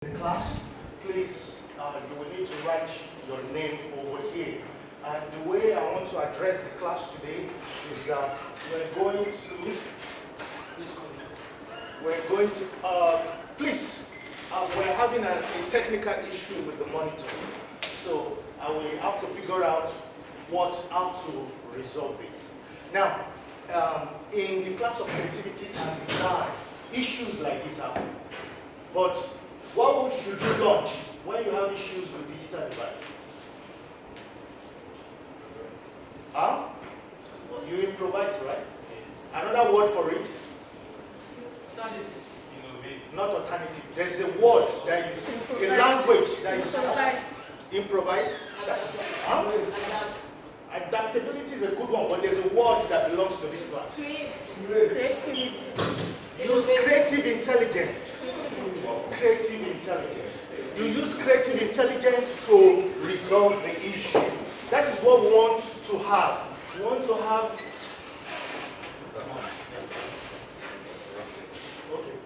The class, please, you will need to write your name over here. And the way I want to address the class today is that please, we're having a technical issue with the monitor. So I will have to figure out how to resolve this. Now, in the class of creativity and design, issues like this happen. But what should you launch when you have issues with digital device? Huh? You improvise, right? Another word for it? Alternative. Not alternative. There's a word that is a language that is improvise. Huh? Adaptability is a good one, but there's a word that belongs to this class. Creativity. Use creative intelligence. Creative intelligence. You use creative intelligence to resolve the issue. That is what we want to have. We want to have. Okay.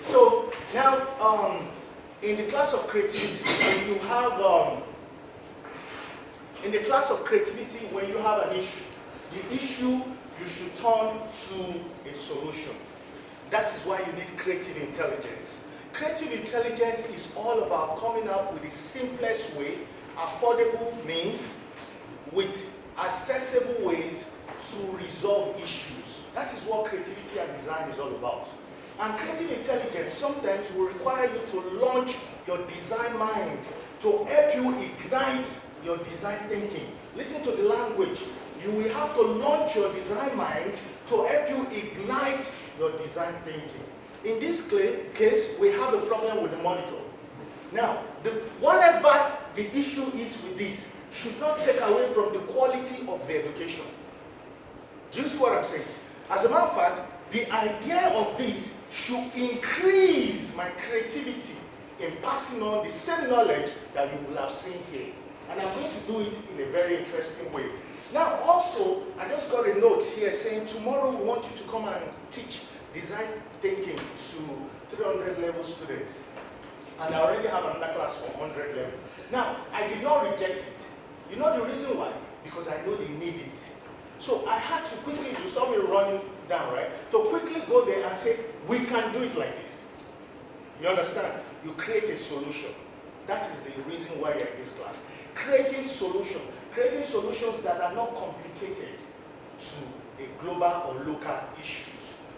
So now, in the class of creativity, when you have in the class of creativity, when you have an issue, the issue you should turn to a solution. That is why you need creative intelligence. Creative intelligence is all about coming up with the simplest way, affordable means, with accessible ways to resolve issues. That is what creativity and design is all about. And creative intelligence sometimes will require you to launch your design mind to help you ignite your design thinking. Listen to the language. You will have to launch your design mind to help you ignite your design thinking. In this case, we have a problem with the monitor. Now, whatever the issue is with this should not take away from the quality of the education. Do you see what I'm saying? As a matter of fact, the idea of this should increase my creativity in passing on the same knowledge that you will have seen here. And I'm going to do it in a very interesting way. Now also, I just got a note here saying tomorrow we want you to come and teach design thinking to 300 level students. And I already have another class for 100 level. Now, I did not reject it. You know the reason why? Because I know they need it. So I had to quickly, you saw me running down, right? To quickly go there and say, we can do it like this. You understand? You create a solution. That is the reason why you're in this class. Creating solutions that are not complicated to a global or local issues.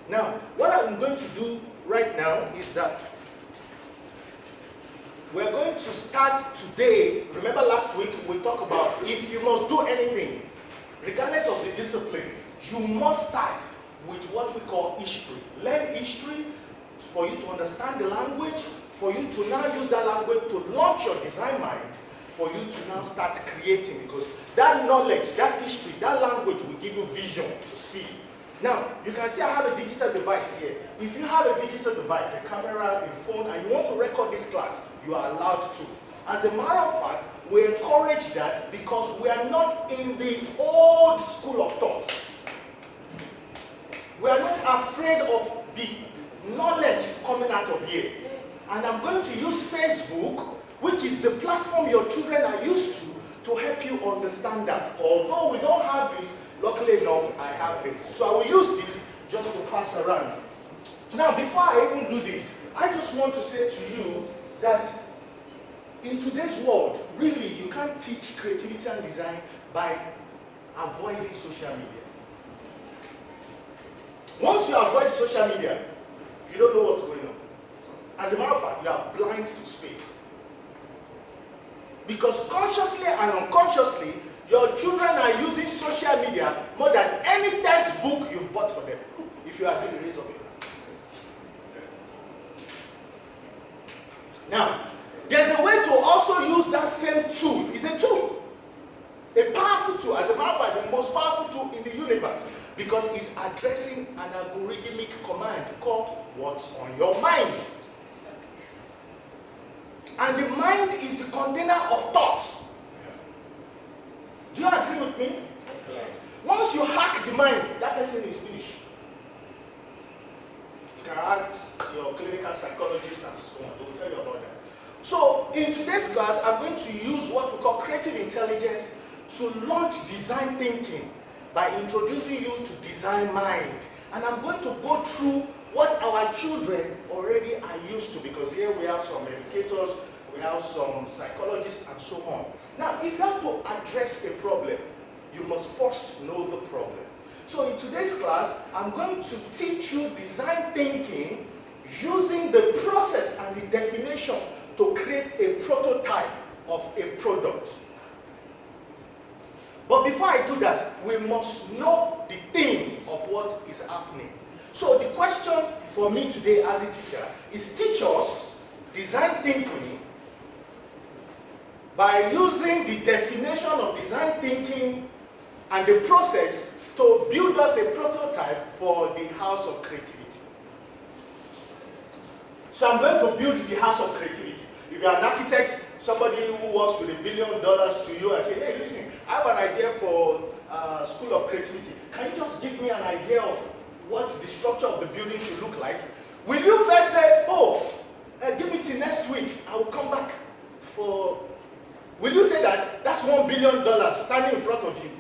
Now, what I'm going to do right now is that we're going to start today. Remember last week we talked about if you must do anything, regardless of the discipline, you must start with what we call history. Learn history for you to understand the language, for you to now use that language to launch your design mind, for you to now start creating, because that knowledge, that history, that language will give you vision to see. Now, you can see I have a digital device here. If you have a digital device, a camera, a phone, and you want to record this class, you are allowed to. As a matter of fact, we encourage that because we are not in the old school of thought. We are not afraid of the knowledge coming out of here. And I'm going to use Facebook, which is the platform your children are used to help you understand that. Although we don't have this, luckily enough, I have this. So I will use this just to pass around. Now, before I even do this, I just want to say to you that in today's world, really, you can't teach creativity and design by avoiding social media. Once you avoid social media, you don't know what's going on. As a matter of fact, you are blind to space. Because consciously and unconsciously, your children are using social media more than any textbook you've bought for them. If you are doing the raise of it. Now, there's a way to also use that same tool. It's a tool. A powerful tool. As a matter of fact, the most powerful tool in the universe. Because it's addressing an algorithmic command called what's on your mind. And the mind is the container of thought. Do you agree with me? Yes. Once you hack the mind, that person is finished. You can ask your clinical psychologist and so on. They will tell you about that. in today's class, I'm going to use what we call creative intelligence to launch design thinking by introducing you to design mind. And I'm going to go through what our children already are used to, because here we have some educators, we have some psychologists, and so on. Now, if you have to address a problem, you must first know the problem. So in today's class, I'm going to teach you design thinking using the process and the definition to create a prototype of a product. But before I do that, we must know the theme of what is happening. So the question for me today as a teacher is teach us design thinking by using the definition of design thinking and the process to build us a prototype for the house of creativity. So I'm going to build the house of creativity. If you're an architect, somebody who works with $1 billion to you and say, hey, listen, I have an idea for School of Creativity. Can you just give me an idea of what the structure of the building should look like? Will you first say, oh, give me till next week, I will come back for... Will you say that? That's $1 billion standing in front of you.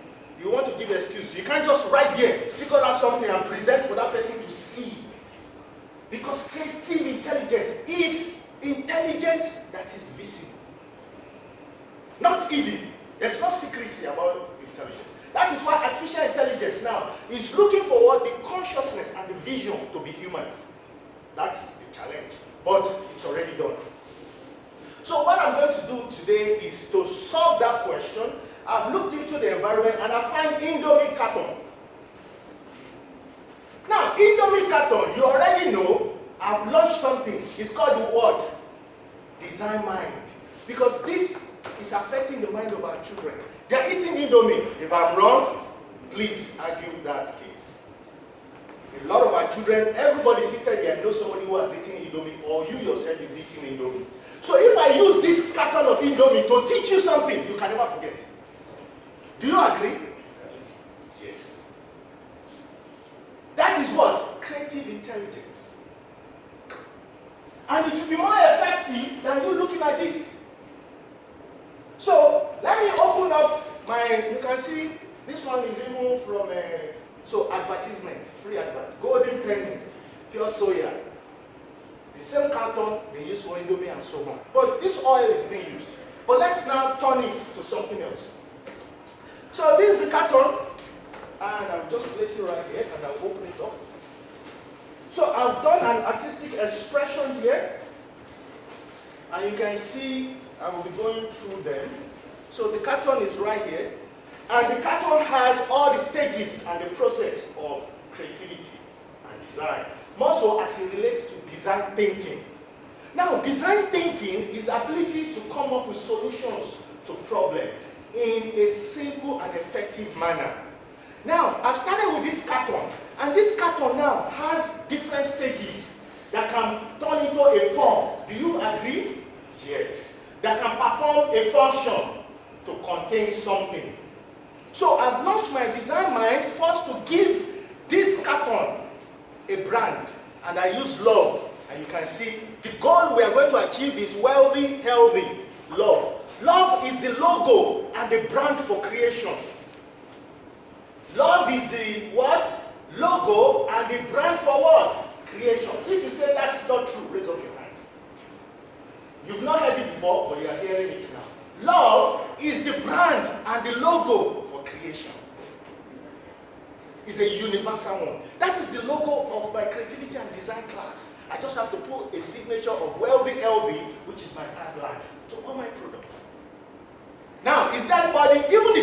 You want to give an excuse. You can't just write there, figure out something and present for that person to see. Because creative intelligence is intelligence that is visible. Not hidden. There's no secrecy about intelligence. That is why artificial intelligence now is looking for what the consciousness and the vision to be human. That's the challenge. But it's already done. So what I'm going to do today is to solve that question. I've looked into the environment and I find Indomie carton. Now, Indomie carton, you already know, I've launched something. It's called the what? Design mind. Because this is affecting the mind of our children. They're eating Indomie. If I'm wrong, please argue that case. A lot of our children, everybody seated there knows somebody who has eaten Indomie, or you yourself is eating Indomie. So if I use this carton of Indomie to teach you something, you can never forget. Do you agree? Yes. That is what? Creative intelligence. And it will be more effective than you looking at this. So let me open up my, you can see this one is even from so advertisement, free advert, golden penny, pure soya. The same carton they use for Indomie and so on. But this oil is being used. But let's now turn it to something else. So this is the carton, and I'll just place it right here, and I'll open it up. So I've done an artistic expression here, and you can see I will be going through them. So the carton is right here, and the carton has all the stages and the process of creativity and design, more so as it relates to design thinking. Now, design thinking is the ability to come up with solutions to problems in a simple and effective manner. Now, I've started with this carton, and this carton now has different stages that can turn into a form. Do you agree? Yes. That can perform a function to contain something. So I've launched my design mind first to give this carton a brand, and I use love. And you can see the goal we are going to achieve is wealthy, healthy, love. Love is the logo and the brand for creation. Love is the what? Logo and the brand for what? Creation. If you say that's not true, raise up your hand. You've not heard it before, but you are hearing it now. Love is the brand and the logo for creation. It's a universal one. That is the logo of my creativity and design class. I just have to put a signature of wealthy, healthy, which is my tagline, to all my products. Now, is that body, even